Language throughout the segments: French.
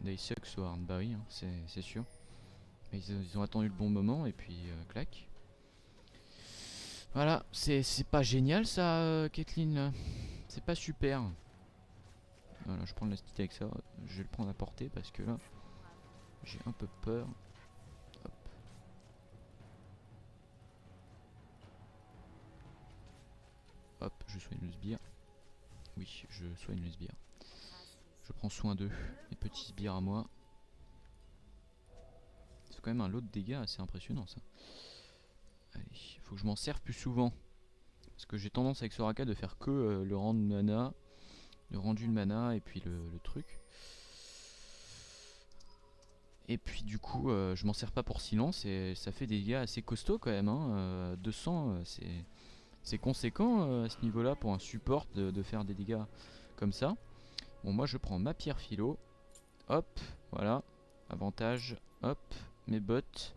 They suck so hard. Bah oui, hein, c'est sûr. Mais ils ont attendu le bon moment et puis clac. Voilà, c'est pas génial ça, Kathleen là. C'est pas super. Voilà, je prends la petite avec ça. Je vais le prendre à portée parce que là, j'ai un peu peur. Hop. Hop, je soigne le sbire. Oui, je soigne le sbire. Je prends soin d'eux, les petits sbires à moi. C'est quand même un lot de dégâts assez impressionnant ça. Allez, faut que je m'en serve plus souvent. Parce que j'ai tendance avec Soraka de faire que le rang de mana, le rendu de mana et puis le truc. Et puis du coup, je m'en sers pas pour silence et ça fait des dégâts assez costauds quand même. Hein. 200, c'est conséquent à ce niveau-là pour un support de faire des dégâts comme ça. Bon, moi je prends ma pierre philo. Hop, voilà. Avantage, hop, mes bottes.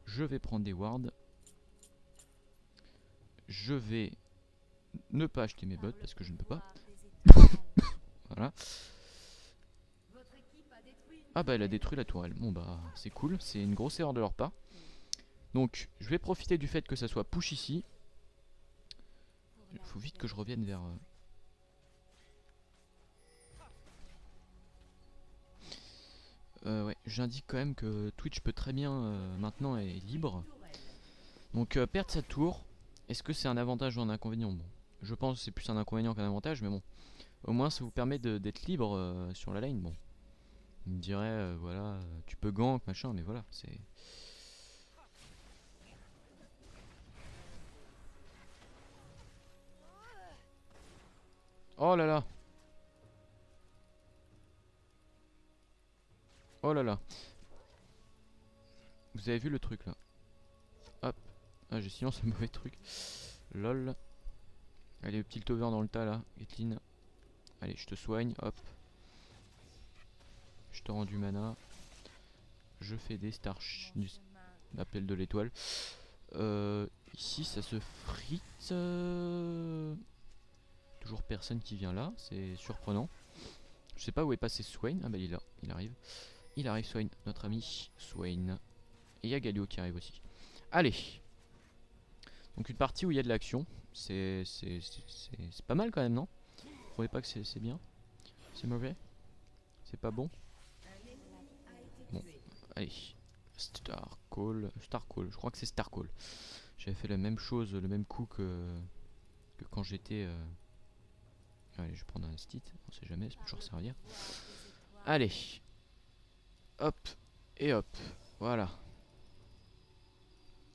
Je vais prendre des wards. Je vais ne pas acheter mes bottes parce que je ne peux pas. Voilà. Ah bah elle a détruit la tourelle. Bon bah c'est cool, c'est une grosse erreur de leur part. Donc je vais profiter du fait que ça soit push ici. Il faut vite que je revienne vers... ouais, j'indique quand même que Twitch peut très bien maintenant est libre. Donc perdre sa tour, est-ce que c'est un avantage ou un inconvénient? Bon, je pense que c'est plus un inconvénient qu'un avantage, mais bon. Au moins ça vous permet d'être libre sur la lane. Bon, il me dirait, voilà, tu peux gank, machin, mais voilà, c'est... Oh là là. Oh là là. Vous avez vu le truc là? Hop. Ah j'ai silence un mauvais truc. Lol. Allez, petit over dans le tas là, Gatlin. Allez, je te soigne, hop. Je te rends du mana. Je fais des stars du appel de l'étoile. Ici ça se frite. Toujours personne qui vient là, c'est surprenant. Je sais pas où est passé Swain. Ah bah il est là, il arrive. Il arrive Swain, notre ami Swain. Et il y a Galio qui arrive aussi. Allez. Donc une partie où il y a de l'action. C'est pas mal quand même, non? Vous trouvez pas que c'est bien? C'est mauvais? C'est pas bon? Bon, allez. Star Call. Je crois que c'est Star Call. J'avais fait la même chose, le même coup que quand j'étais... Allez, je vais prendre un stit, on sait jamais, ça peut toujours servir. Allez. Hop. Et hop. Voilà.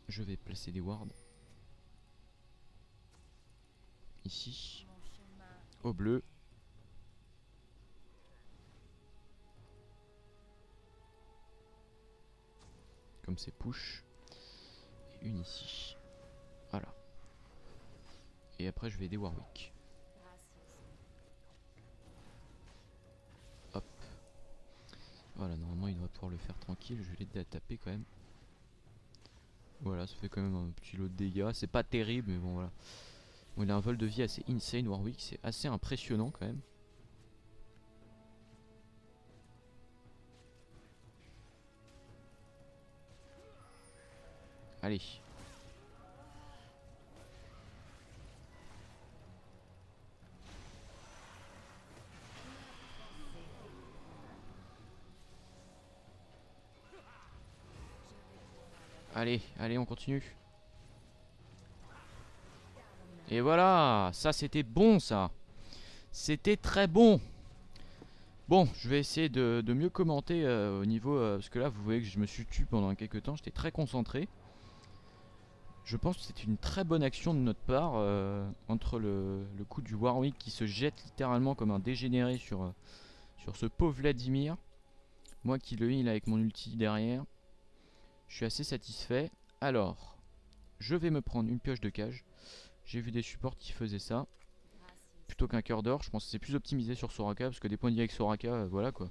Je vais placer des wards. Ici. Au bleu. Comme c'est push. Et une ici. Voilà. Et après je vais aider Warwick. Hop. Voilà, normalement il devrait pouvoir le faire tranquille. Je vais l'aider à taper quand même. Voilà, ça fait quand même un petit lot de dégâts. C'est pas terrible, mais bon voilà. Bon, il a un vol de vie assez insane, Warwick. C'est assez impressionnant quand même. Allez. Allez, allez, on continue. Et voilà, ça c'était bon ça. C'était très bon. Bon, je vais essayer de mieux commenter au niveau... parce que là, vous voyez que je me suis tué pendant quelques temps. J'étais très concentré. Je pense que c'est une très bonne action de notre part. Entre le coup du Warwick qui se jette littéralement comme un dégénéré sur ce pauvre Vladimir. Moi qui le heal avec mon ulti derrière. Je suis assez satisfait. Alors, je vais me prendre une pioche de cage. J'ai vu des supports qui faisaient ça. Plutôt qu'un cœur d'or, je pense que c'est plus optimisé sur Soraka. Parce que des points de vie avec Soraka, voilà quoi.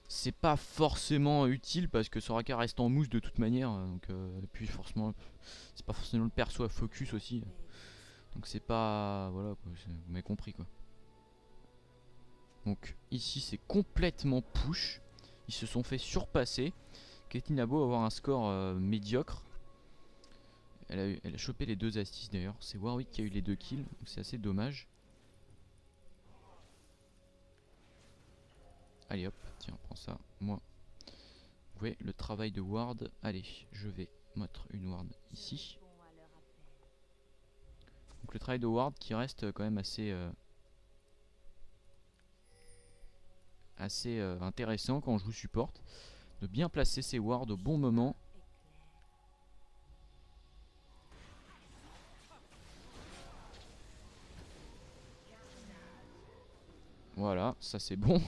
C'est pas forcément utile parce que Soraka reste en mousse de toute manière. Donc, et puis forcément, c'est pas forcément le perso à focus aussi. Donc c'est pas... Voilà quoi, vous m'avez compris quoi. Donc ici c'est complètement push. Ils se sont fait surpasser. Caitlyn a beau avoir un score médiocre. Elle a chopé les 2 assists d'ailleurs. C'est Warwick qui a eu les 2 kills. Donc c'est assez dommage. Allez hop, tiens, prends ça. Moi, vous voyez le travail de ward. Allez, je vais mettre une ward ici. Donc le travail de ward qui reste quand même assez intéressant quand je vous supporte. De bien placer ses wards au bon moment. Voilà, ça c'est bon.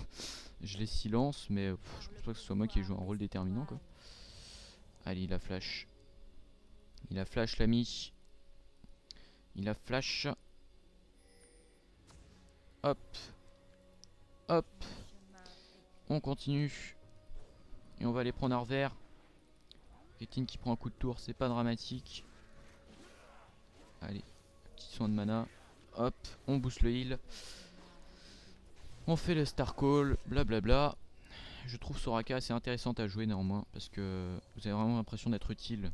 Je les silence, mais je pense pas que ce soit moi qui ai joué un rôle déterminant quoi. Allez, il a flash. Il a flash l'ami. Il a flash. Hop. Hop. On continue. Et on va aller prendre un revers. Caitlyn qui prend un coup de tour, c'est pas dramatique. Allez, petit soin de mana. Hop, on booste le heal. On fait le star call, blablabla. Je trouve Soraka assez intéressante à jouer néanmoins, parce que vous avez vraiment l'impression d'être utile.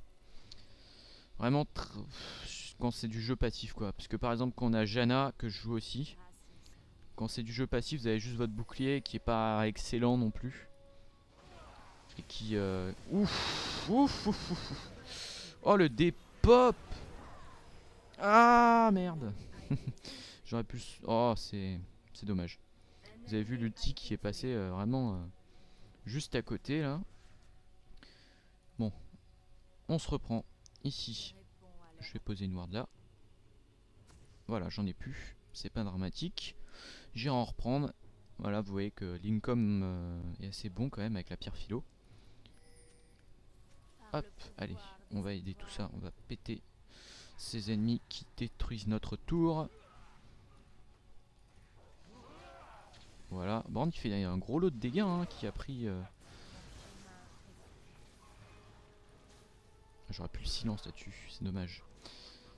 Vraiment quand c'est du jeu passif quoi. Parce que par exemple quand on a Janna que je joue aussi, quand c'est du jeu passif vous avez juste votre bouclier qui est pas excellent non plus. Et qui ouf, ouf, ouf, ouf. Oh le dépop. Ah merde. J'aurais pu. Oh c'est dommage. Vous avez vu l'ulti qui est passé vraiment juste à côté là. Bon, on se reprend ici. Je vais poser une ward là. Voilà, j'en ai plus. C'est pas dramatique. J'irai en reprendre. Voilà, vous voyez que l'income est assez bon quand même avec la pierre philo. Hop, allez, on va aider tout ça. On va péter ces ennemis qui détruisent notre tour. Voilà, Born qui fait un gros lot de dégâts hein, qui a pris... J'aurais pu le silence là-dessus, c'est dommage.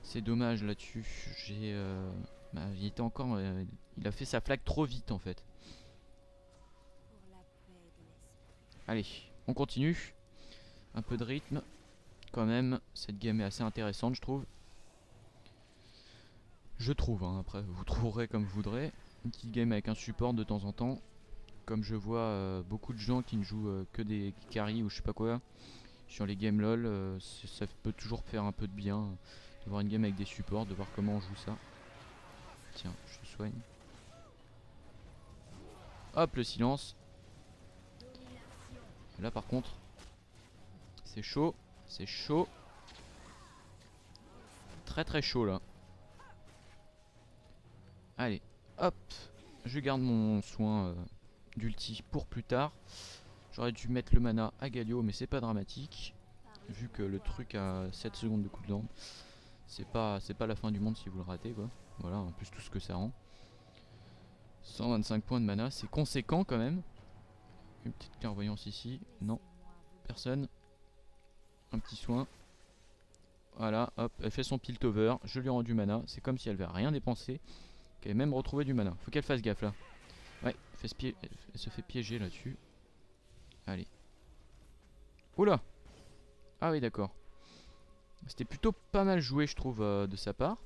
C'est dommage là-dessus. Il était encore... il a fait sa flaque trop vite en fait. Allez, on continue. Un peu de rythme. Quand même, cette game est assez intéressante je trouve. Je trouve, hein, après vous trouverez comme vous voudrez. Une petite game avec un support de temps en temps. Comme je vois beaucoup de gens qui ne jouent que des carries ou je sais pas quoi. Sur les games LOL, ça peut toujours faire un peu de bien. De voir une game avec des supports, de voir comment on joue ça. Tiens, je te soigne. Hop, le silence. Et là par contre, c'est chaud. C'est chaud. Très très chaud là. Allez, hop. Je garde mon soin d'ulti pour plus tard. J'aurais dû mettre le mana à Galio, mais c'est pas dramatique. Vu que le truc a 7 secondes de cooldown. C'est pas la fin du monde si vous le ratez quoi. Voilà, en plus tout ce que ça rend. 125 points de mana, c'est conséquent quand même. Une petite clairvoyance ici. Non, personne. Un petit soin. Voilà, hop, elle fait son piltover. Je lui ai rendu mana. C'est comme si elle avait rien dépensé. Qu'elle ait même retrouvé du mana. Faut qu'elle fasse gaffe là. Ouais, elle se fait piéger là-dessus. Allez. Oula. Ah oui, d'accord. C'était plutôt pas mal joué, je trouve, de sa part.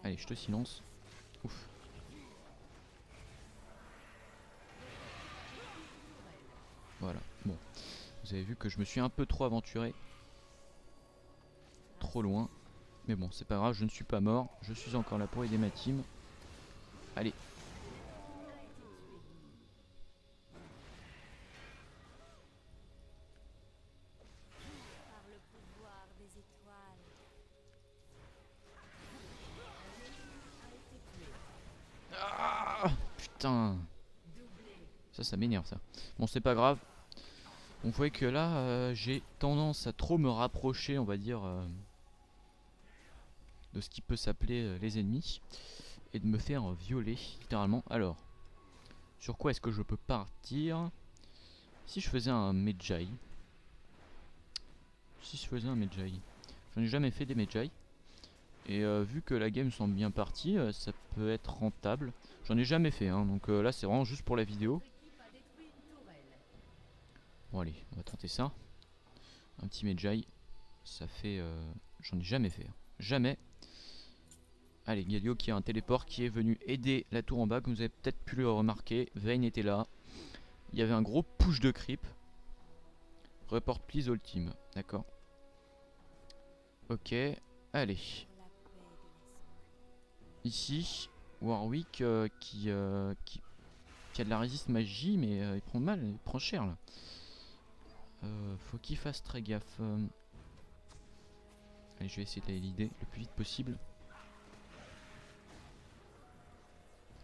Allez, je te silence. Ouf. Voilà, bon. Vous avez vu que je me suis un peu trop aventuré. Trop loin. Mais bon, c'est pas grave, je ne suis pas mort. Je suis encore là pour aider ma team. Allez. Ah, putain. Ça m'énerve ça. Bon, c'est pas grave. On voit que là, j'ai tendance à trop me rapprocher, on va dire, de ce qui peut s'appeler les ennemis. Et de me faire violer, littéralement. Alors, sur quoi est-ce que je peux partir? Si je faisais un Medjay. Si je faisais un Medjay. J'en ai jamais fait des Medjay. Et vu que la game semble bien partie, ça peut être rentable. J'en ai jamais fait, hein, donc là c'est vraiment juste pour la vidéo. Bon allez, on va tenter ça. Un petit Medjay. Ça fait... j'en ai jamais fait. Hein. Jamais. Allez, Galio qui a un téléport qui est venu aider la tour en bas. Comme vous avez peut-être pu le remarquer, Vayne était là. Il y avait un gros push de creep. Report please all team. D'accord. Ok. Allez. Ici, Warwick qui a de la résiste magie, mais il prend mal, il prend cher là. Faut qu'il fasse très gaffe. Allez, je vais essayer de l'aider le plus vite possible.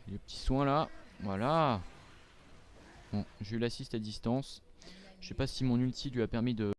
Les petits soins là, voilà. Bon, j'ai eu l'assist à distance. Je sais pas si mon ulti lui a permis de